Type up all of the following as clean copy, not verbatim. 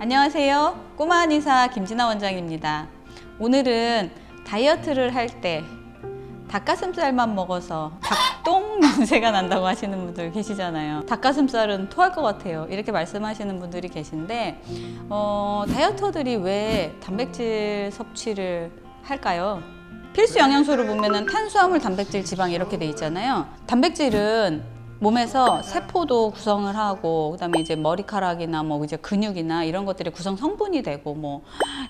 안녕하세요. 꼬마 한의사 김진아 원장입니다. 오늘은 다이어트를 할 때 닭가슴살만 먹어서 닭똥 냄새가 난다고 하시는 분들 계시잖아요. 닭가슴살은 토할 것 같아요. 이렇게 말씀하시는 분들이 계신데 다이어터들이 왜 단백질 섭취를 할까요? 필수 영양소를 보면은 탄수화물, 단백질, 지방 이렇게 돼 있잖아요. 단백질은 몸에서 세포도 구성을 하고, 그다음에 이제 머리카락이나 뭐 이제 근육이나 이런 것들이 구성 성분이 되고, 뭐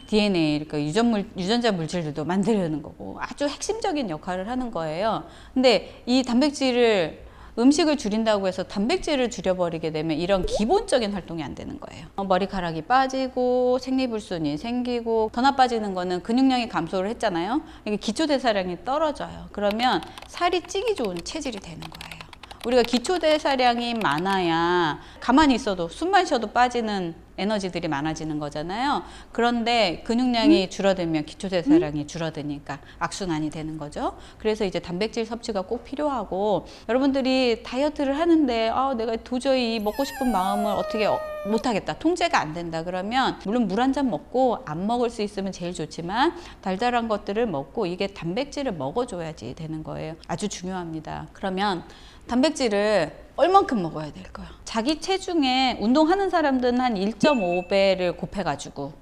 DNA 이렇게 유전자 물질들도 만들어내는 거고, 아주 핵심적인 역할을 하는 거예요. 근데 이 단백질을 음식을 줄인다고 해서 단백질을 줄여버리게 되면 이런 기본적인 활동이 안 되는 거예요. 머리카락이 빠지고 생리불순이 생기고, 더 나빠지는 거는 근육량이 감소를 했잖아요. 이게 기초대사량이 떨어져요. 그러면 살이 찌기 좋은 체질이 되는 거예요. 우리가 기초대사량이 많아야 가만히 있어도 숨만 쉬어도 빠지는 에너지들이 많아지는 거잖아요. 그런데 근육량이 줄어들면 기초대사량이 줄어드니까 악순환이 되는 거죠. 그래서 이제 단백질 섭취가 꼭 필요하고, 여러분들이 다이어트를 하는데 내가 도저히 먹고 싶은 마음을 어떻게 못하겠다, 통제가 안 된다 그러면, 물론 물 한 잔 먹고 안 먹을 수 있으면 제일 좋지만 달달한 것들을 먹고 이게 단백질을 먹어줘야지 되는 거예요. 아주 중요합니다. 그러면 단백질을 얼만큼 먹어야 될까요? 자기 체중에 운동하는 사람들은 한 1.5배를 곱해가지고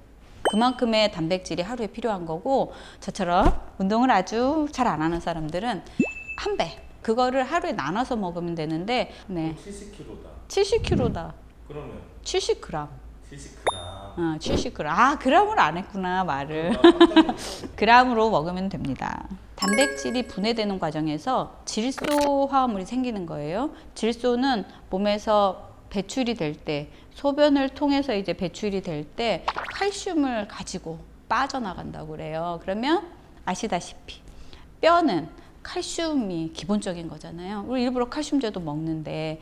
그만큼의 단백질이 하루에 필요한 거고, 저처럼 운동을 아주 잘 안 하는 사람들은 1배, 그거를 하루에 나눠서 먹으면 되는데, 네. 70kg다. 70kg다. 그러면 70g. 70g. 70g. 그램을 안 했구나, 말을. 그램으로 먹으면 됩니다. 단백질이 분해되는 과정에서 질소 화합물이 생기는 거예요. 질소는 몸에서 배출이 될 때, 소변을 통해서 이제 배출이 될 때 칼슘을 가지고 빠져나간다고 그래요. 그러면 아시다시피 뼈는 칼슘이 기본적인 거잖아요. 우리 일부러 칼슘제도 먹는데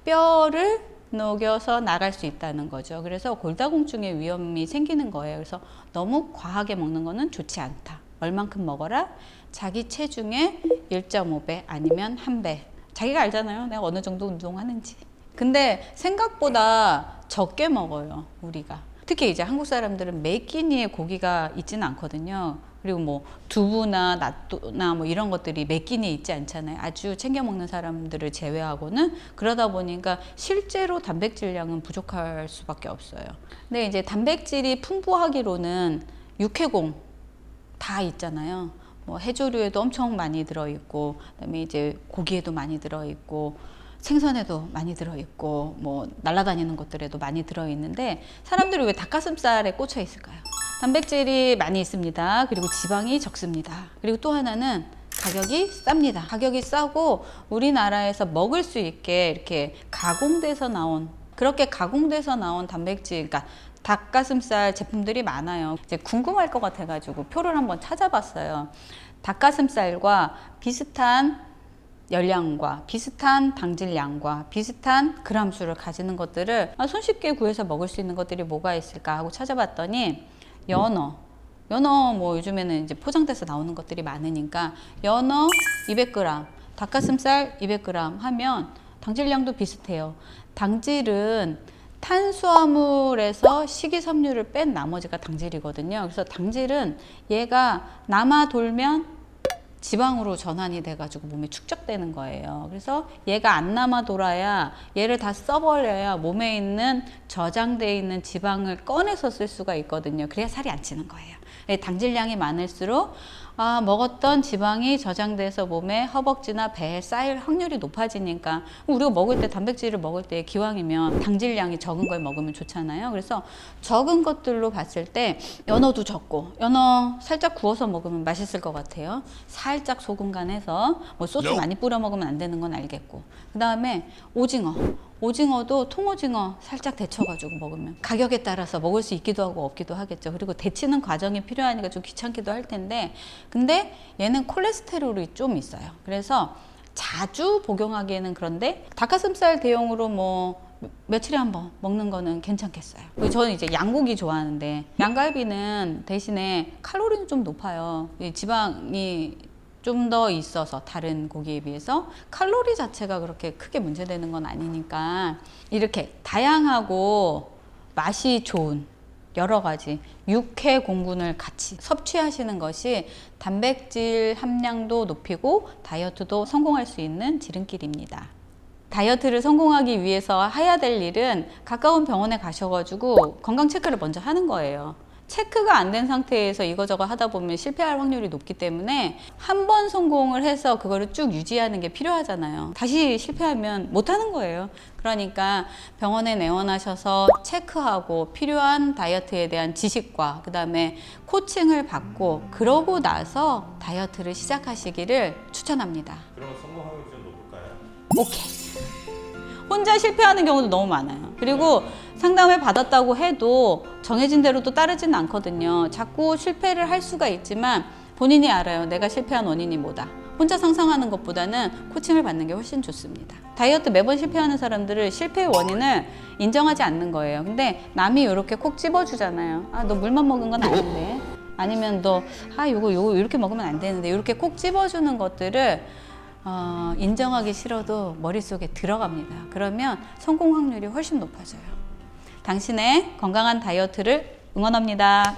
뼈를 녹여서 나갈 수 있다는 거죠. 그래서 골다공증의 위험이 생기는 거예요. 그래서 너무 과하게 먹는 거는 좋지 않다. 얼만큼 먹어라? 자기 체중의 1.5배 아니면 1배. 자기가 알잖아요, 내가 어느 정도 운동하는지. 근데 생각보다 적게 먹어요, 우리가. 특히 이제 한국 사람들은 매 끼니에 고기가 있지는 않거든요. 그리고 뭐 두부나 낫또나 뭐 이런 것들이 매 끼니에 있지 않잖아요. 아주 챙겨 먹는 사람들을 제외하고는. 그러다 보니까 실제로 단백질량은 부족할 수밖에 없어요. 근데 이제 단백질이 풍부하기로는 육해공 다 있잖아요. 뭐 해조류에도 엄청 많이 들어있고, 그다음에 이제 고기에도 많이 들어있고, 생선에도 많이 들어있고, 뭐 날아다니는 것들에도 많이 들어있는데, 사람들이 왜 닭가슴살에 꽂혀 있을까요? 단백질이 많이 있습니다. 그리고 지방이 적습니다. 그리고 또 하나는 가격이 쌉니다. 가격이 싸고 우리나라에서 먹을 수 있게 이렇게 가공돼서 나온, 그렇게 가공돼서 나온 단백질, 그러니까 닭가슴살 제품들이 많아요. 이제 궁금할 것 같아가지고 표를 한번 찾아봤어요. 닭가슴살과 비슷한 열량과 비슷한 당질량과 비슷한 그람수를 가지는 것들을 손쉽게 구해서 먹을 수 있는 것들이 뭐가 있을까 하고 찾아봤더니, 연어 뭐 요즘에는 이제 포장돼서 나오는 것들이 많으니까 연어 200g, 닭가슴살 200g 하면 당질량도 비슷해요. 당질은 탄수화물에서 식이섬유를 뺀 나머지가 당질이거든요. 그래서 당질은 얘가 남아 돌면 지방으로 전환이 돼가지고 몸에 축적되는 거예요. 그래서 얘가 안 남아 돌아야, 얘를 다 써버려야 몸에 있는 저장돼 있는 지방을 꺼내서 쓸 수가 있거든요. 그래야 살이 안 찌는 거예요. 당질량이 많을수록 먹었던 지방이 저장돼서 몸에 허벅지나 배에 쌓일 확률이 높아지니까, 우리가 먹을 때 단백질을 먹을 때 기왕이면 당질량이 적은 걸 먹으면 좋잖아요. 그래서 적은 것들로 봤을 때 연어도 적고, 연어 살짝 구워서 먹으면 맛있을 것 같아요. 살짝 소금 간해서, 뭐 소스 많이 뿌려 먹으면 안 되는 건 알겠고, 그 다음에 오징어도 통오징어 살짝 데쳐가지고 먹으면 가격에 따라서 먹을 수 있기도 하고 없기도 하겠죠. 그리고 데치는 과정이 필요하니까 좀 귀찮기도 할 텐데, 근데 얘는 콜레스테롤이 좀 있어요. 그래서 자주 복용하기에는 그런데 닭가슴살 대용으로 뭐 며칠에 한 번 먹는 거는 괜찮겠어요. 저는 이제 양고기 좋아하는데, 양갈비는 대신에 칼로리는 좀 높아요. 지방이 좀 더 있어서 다른 고기에 비해서 칼로리 자체가 그렇게 크게 문제되는 건 아니니까, 이렇게 다양하고 맛이 좋은 여러 가지 육해 공군을 같이 섭취하시는 것이 단백질 함량도 높이고 다이어트도 성공할 수 있는 지름길입니다. 다이어트를 성공하기 위해서 해야 될 일은 가까운 병원에 가셔가지고 건강 체크를 먼저 하는 거예요. 체크가 안 된 상태에서 이거저거 하다 보면 실패할 확률이 높기 때문에 한 번 성공을 해서 그거를 쭉 유지하는 게 필요하잖아요. 다시 실패하면 못 하는 거예요. 그러니까 병원에 내원하셔서 체크하고 필요한 다이어트에 대한 지식과 그 다음에 코칭을 받고 그러고 나서 다이어트를 시작하시기를 추천합니다. 그러면 성공 확률이 좀 높을까요? 오케이. 혼자 실패하는 경우도 너무 많아요. 그리고 상담을 받았다고 해도 정해진 대로 또 따르지는 않거든요. 자꾸 실패를 할 수가 있지만 본인이 알아요. 내가 실패한 원인이 뭐다. 혼자 상상하는 것보다는 코칭을 받는 게 훨씬 좋습니다. 다이어트 매번 실패하는 사람들은 실패의 원인을 인정하지 않는 거예요. 근데 남이 이렇게 콕 집어주잖아요. 아, 너 물만 먹은 건 아닌데. 아니면 너, 요거 이렇게 먹으면 안 되는데. 이렇게 콕 집어주는 것들을 인정하기 싫어도 머릿속에 들어갑니다. 그러면 성공 확률이 훨씬 높아져요. 당신의 건강한 다이어트를 응원합니다.